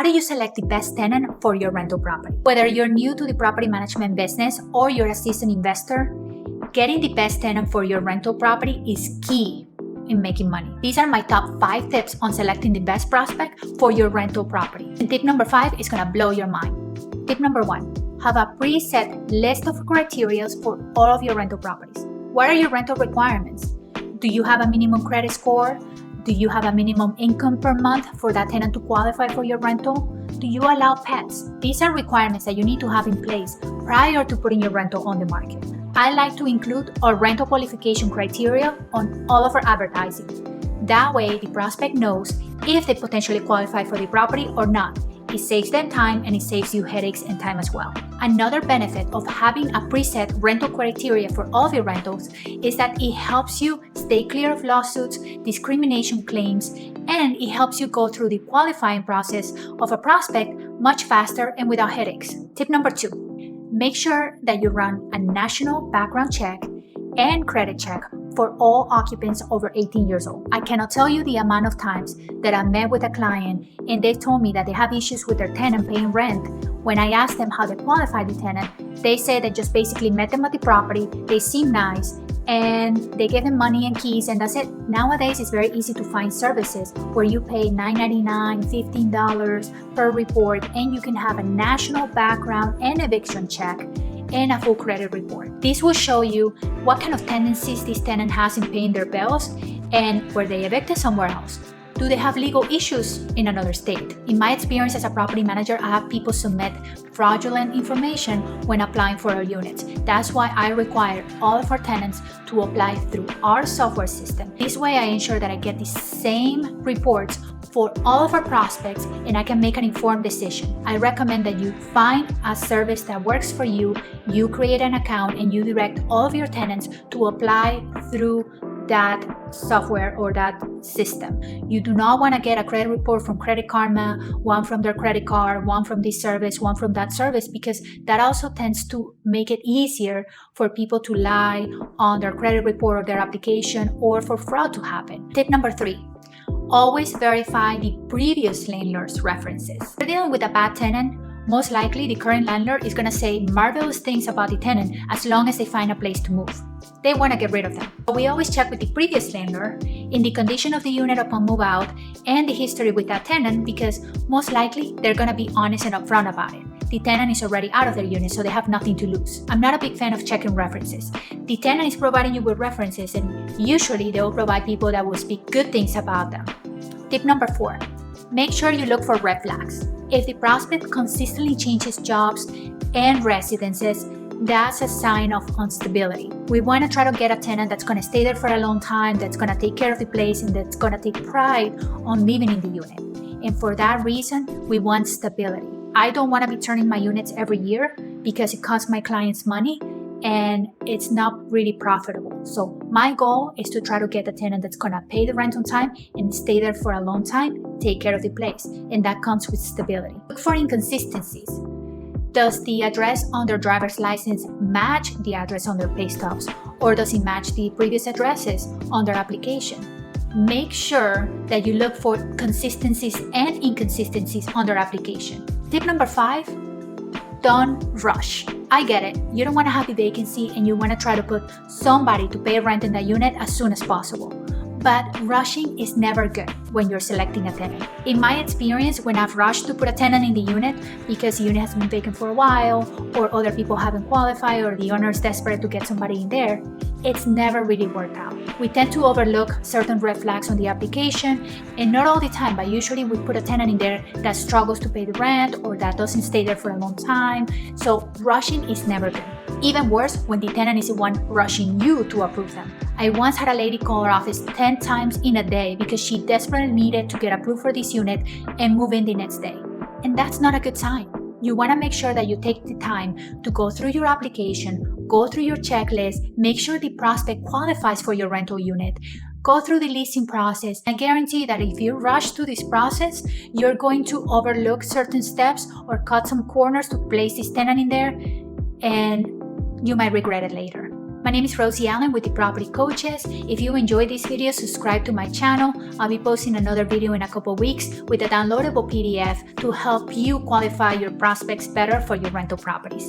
How do you select the best tenant for your rental property? Whether you're new to the property management business or you're a seasoned investor, getting the best tenant for your rental property is key in making money. These are my top 5 tips on selecting the best prospect for your rental property. And tip number 5 is gonna blow your mind. Tip number 1, have a preset list of criteria for all of your rental properties. What are your rental requirements? Do you have a minimum credit score? Do you have a minimum income per month for that tenant to qualify for your rental? Do you allow pets? These are requirements that you need to have in place prior to putting your rental on the market. I like to include our rental qualification criteria on all of our advertising. That way, the prospect knows if they potentially qualify for the property or not. It saves them time and it saves you headaches and time as well. Another benefit of having a preset rental criteria for all of your rentals is that it helps you stay clear of lawsuits, discrimination claims, and it helps you go through the qualifying process of a prospect much faster and without headaches. Tip number 2, make sure that you run a national background check and credit check for all occupants over 18 years old. I cannot tell you the amount of times that I met with a client and they told me that they have issues with their tenant paying rent. When I asked them how they qualify the tenant, they said they just basically met them at the property, they seem nice, and they gave them money and keys, and that's it. Nowadays, it's very easy to find services where you pay $9.99, $15 per report, and you can have a national background and eviction check and a full credit report. This will show you what kind of tendencies this tenant has in paying their bills and were they evicted somewhere else. Do they have legal issues in another state? In my experience as a property manager, I have people submit fraudulent information when applying for our units. That's why I require all of our tenants to apply through our software system. This way I ensure that I get the same reports for all of our prospects and I can make an informed decision. I recommend that you find a service that works for you, you create an account, and you direct all of your tenants to apply through that software or that system. You do not want to get a credit report from Credit Karma, one from their credit card, one from this service, one from that service, because that also tends to make it easier for people to lie on their credit report or their application or for fraud to happen. Tip number 3, always verify the previous landlord's references. If you're dealing with a bad tenant, most likely the current landlord is going to say marvelous things about the tenant as long as they find a place to move. They want to get rid of them. So we always check with the previous landlord in the condition of the unit upon move out and the history with that tenant, because most likely they're going to be honest and upfront about it. The tenant is already out of their unit, so they have nothing to lose. I'm not a big fan of checking references. The tenant is providing you with references, and usually they will provide people that will speak good things about them. Tip number 4, make sure you look for red flags. If the prospect consistently changes jobs and residences, that's a sign of instability. We want to try to get a tenant that's going to stay there for a long time, that's going to take care of the place, and that's going to take pride on living in the unit. And for that reason, we want stability. I don't want to be turning my units every year because it costs my clients money and it's not really profitable. So my goal is to try to get a tenant that's going to pay the rent on time and stay there for a long time, take care of the place, and that comes with stability. Look for inconsistencies. Does the address on their driver's license match the address on their pay stubs, or does it match the previous addresses on their application? Make sure that you look for consistencies and inconsistencies on their application. Tip number 5, don't rush. I get it. You don't want to have the vacancy and you want to try to put somebody to pay rent in that unit as soon as possible. But rushing is never good when you're selecting a tenant. In my experience, when I've rushed to put a tenant in the unit because the unit has been vacant for a while, or other people haven't qualified, or the owner is desperate to get somebody in there, it's never really worked out. We tend to overlook certain red flags on the application, and not all the time, but usually we put a tenant in there that struggles to pay the rent or that doesn't stay there for a long time. So rushing is never good. Even worse when the tenant is the one rushing you to approve them. I once had a lady call our office 10 times in a day because she desperately needed to get approved for this unit and move in the next day. And that's not a good sign. You want to make sure that you take the time to go through your application, go through your checklist, make sure the prospect qualifies for your rental unit, go through the leasing process. I guarantee that if you rush through this process, you're going to overlook certain steps or cut some corners to place this tenant in there, and you might regret it later. My name is Rosie Allen with the Property Coaches. If you enjoyed this video, subscribe to my channel. I'll be posting another video in a couple weeks with a downloadable PDF to help you qualify your prospects better for your rental properties.